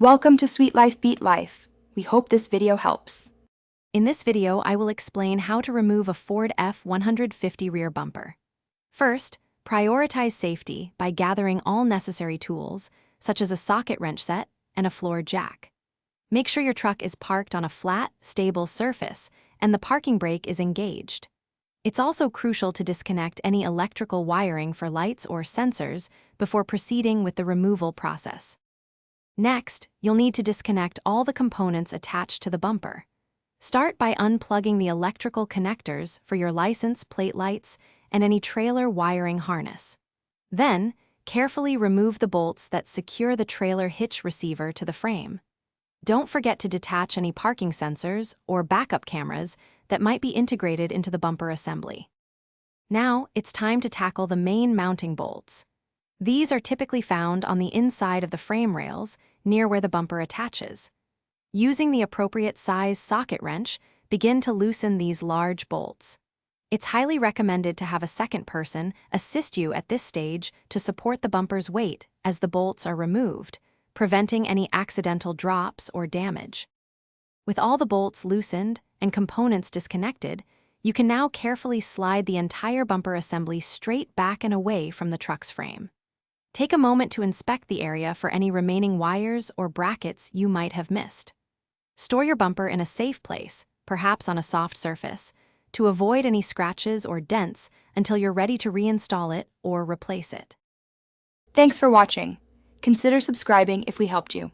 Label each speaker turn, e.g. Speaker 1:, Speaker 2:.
Speaker 1: Welcome to Sweet Life Beat Life. We hope this video helps.
Speaker 2: In this video, I will explain how to remove a Ford F150 rear bumper. First, prioritize safety by gathering all necessary tools, such as a socket wrench set and a floor jack. Make sure your truck is parked on a flat, stable surface and the parking brake is engaged. It's also crucial to disconnect any electrical wiring for lights or sensors before proceeding with the removal process. Next, you'll need to disconnect all the components attached to the bumper. Start by unplugging the electrical connectors for your license plate lights and any trailer wiring harness. Then, carefully remove the bolts that secure the trailer hitch receiver to the frame. Don't forget to detach any parking sensors or backup cameras that might be integrated into the bumper assembly. Now, it's time to tackle the main mounting bolts. These are typically found on the inside of the frame rails, near where the bumper attaches. Using the appropriate size socket wrench, begin to loosen these large bolts. It's highly recommended to have a second person assist you at this stage to support the bumper's weight as the bolts are removed, preventing any accidental drops or damage. With all the bolts loosened and components disconnected, you can now carefully slide the entire bumper assembly straight back and away from the truck's frame. Take a moment to inspect the area for any remaining wires or brackets you might have missed. Store your bumper in a safe place, perhaps on a soft surface, to avoid any scratches or dents until you're ready to reinstall it or replace it.
Speaker 1: Thanks for watching. Consider subscribing if we helped you.